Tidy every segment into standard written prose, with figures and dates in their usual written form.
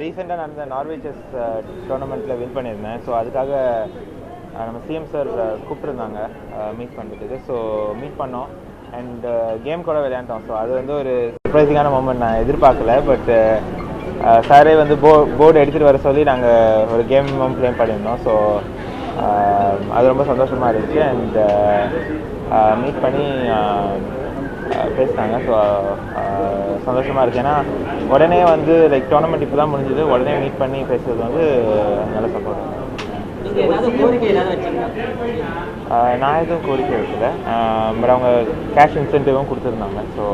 ரீசெண்டாக நடந்த Norway chess டோர்னமெண்ட்டில் win பண்ணியிருந்தேன். ஸோ அதுக்காக நம்ம சிஎம் சார் கூப்பிட்டுருந்தாங்க மீட் பண்ணுறதுக்கு. ஸோ மீட் பண்ணோம் அண்ட் கேம் கூட விளையாண்டோம். ஸோ அது வந்து ஒரு சர்ப்ரைசிங்கான மூமெண்ட், நான் எதிர்பார்க்கல. பட் சாரே வந்து போர்டு எடுத்துகிட்டு வர சொல்லி நாங்கள் ஒரு கேமும் ப்ளே பண்ணியிருந்தோம். ஸோ அது ரொம்ப சந்தோஷமாக இருந்துச்சு. அண்ட் மீட் பண்ணி பேசினாங்க. ஸோ சந்தோஷமாக இருக்குது. ஏன்னா உடனே வந்து லைக் டோர்னமெண்ட் இப்போ தான் முடிஞ்சது, உடனே மீட் பண்ணி பேசுறது வந்து நல்ல சப்போர்ட். நான் எதுவும் கோரிக்கை வைக்கல. பட் அவங்க கேஷ் இன்சென்டிவும் கொடுத்துருந்தாங்க. ஸோ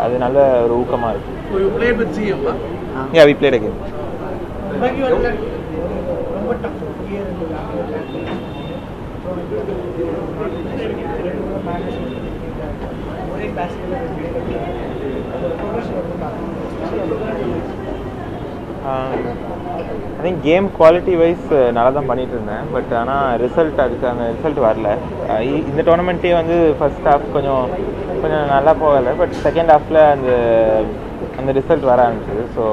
அது நல்ல ஒரு ஊக்கமாக இருக்குது. Yeah, we played a game. I think game quality wise நல்லா தான் பண்ணிகிட்டு இருந்தேன். பட் ஆனால் அதுக்கான ரிசல்ட் வரல. இந்த டோர்னமெண்ட்டே வந்து ஃபர்ஸ்ட் ஹாஃப் கொஞ்சம் நல்லா போகலை. பட் செகண்ட் ஹாஃபில் அந்த ரிசல்ட் வர ஆரம்பிச்சிது. ஸோ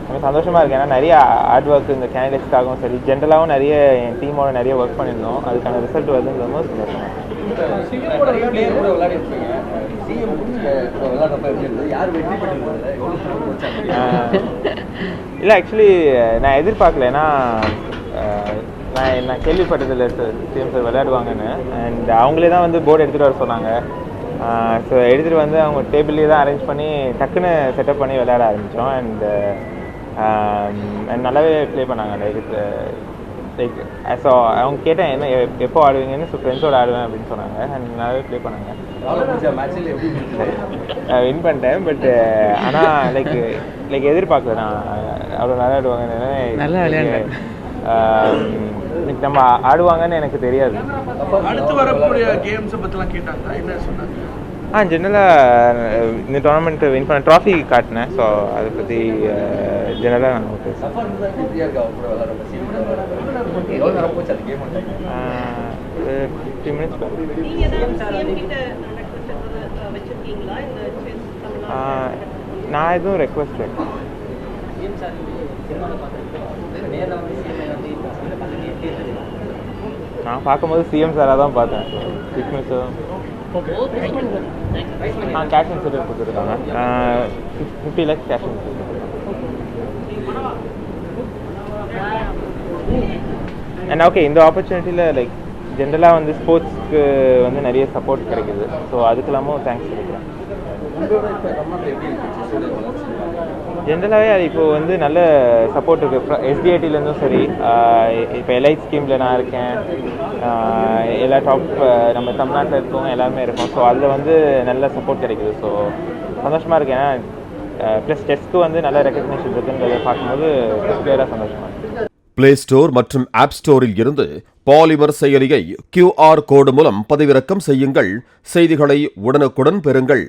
எனக்கு சந்தோஷமாக இருக்குது. ஏன்னா நிறைய ஹார்ட் ஒர்க் இந்த கேண்டிடேட்ஸ்க்காகவும் சரி, ஜென்ரலாகவும் நிறைய என் டீமோட நிறைய ஒர்க் பண்ணியிருந்தோம். அதுக்கான ரிசல்ட் வருதுன்றது ரொம்ப சந்தோஷமாக. இல்லை, ஆக்சுவலி நான் எதிர்பார்க்கல. ஏன்னா நான் கேள்விப்பட்டதில்லை சிஎம் சார் விளையாடுவாங்கன்னு. அண்ட் அவங்களே தான் வந்து போர்டு எடுத்துகிட்டு வர சொன்னாங்க. ஸோ எடுத்துகிட்டு வந்து அவங்க டேபிள்லேயே தான் அரேஞ்ச் பண்ணி டக்குன்னு செட்டப் பண்ணி விளையாட ஆரம்பித்தோம். அண்ட் நல்லாவே ப்ளே பண்ணாங்க. லைக் ஸோ அவங்க கேட்டேன் என்ன எப்போ ஆடுவீங்கன்னு. ஸோ ஃப்ரெண்ட்ஸோடு ஆடுவேன் அப்படின்னு சொன்னாங்க. அண்ட் நல்லாவே ப்ளே பண்ணாங்க. வின் பண்ணிட்டேன். பட் ஆனால் லைக் எதிர்பார்க்கல நான் அவ்வளோ நல்லா ஆடுவாங்கன்னு. நல்லா விளையாடுறேன். நம்ம ஆடுவாங்கன்னு எனக்கு தெரியாது. அடுத்து வரக்கூடிய கேம்ஸ் பற்றிலாம் கேட்டாங்க, என்ன சொன்னாங்க? ஜெனரலாக இந்த டோர்னமெண்ட் வின் பண்ண ட்ராஃபி காட்டினேன். ஸோ அதை பற்றி ஜெனரலாக நான் பேசுகிறேன். 15 minutes. நான் எதுவும் ரெக்வஸ்ட் வைக்கிறேன். நான் பார்க்கும்போது சிஎம் சாராக தான் பார்த்தேன். ஃபிட்னஸும் கேஷ் இன்சென்டிவ் கொடுத்துருக்காங்க. 50 lakhs cash incentive. And okay, இந்த ஆப்பர்ச்சுனிட்டியில் லைக் ஜென்ரலாக வந்து ஸ்போர்ட்ஸ்க்கு வந்து நிறைய சப்போர்ட் கிடைக்குது. ஸோ அதுக்கெல்லாமும் தேங்க்ஸ் கொடுக்குறேன். ஜென்ரலாகவே அது இப்போது வந்து நல்ல சப்போர்ட் இருக்குது. எஸ்டிஐடிலேருந்தும் சரி, இப்போ எல்ஐசி ஸ்கீமில் நான் இருக்கேன். எல்லா டாப் நம்ம தமிழ்நாட்டில் இருக்கவங்க எல்லாருமே இருக்கோம். ஸோ அதில் வந்து நல்ல சப்போர்ட் கிடைக்குது. ஸோ சந்தோஷமாக இருக்குது. ஏன்னா ப்ளஸ் செஸ்க்கு வந்து நல்ல ரெக்கக்னேஷன் இருக்குன்றதை பார்க்கும்போது கிளியராக சந்தோஷமாக இருக்குது. பிளே ஸ்டோர் மற்றும் ஆப் ஸ்டோரில் இருந்து பாலிமர் செயலியை QR கோடு மூலம் பதிவிறக்கம் செய்யுங்கள். செய்திகளை உடனுக்குடன் பெறுங்கள்.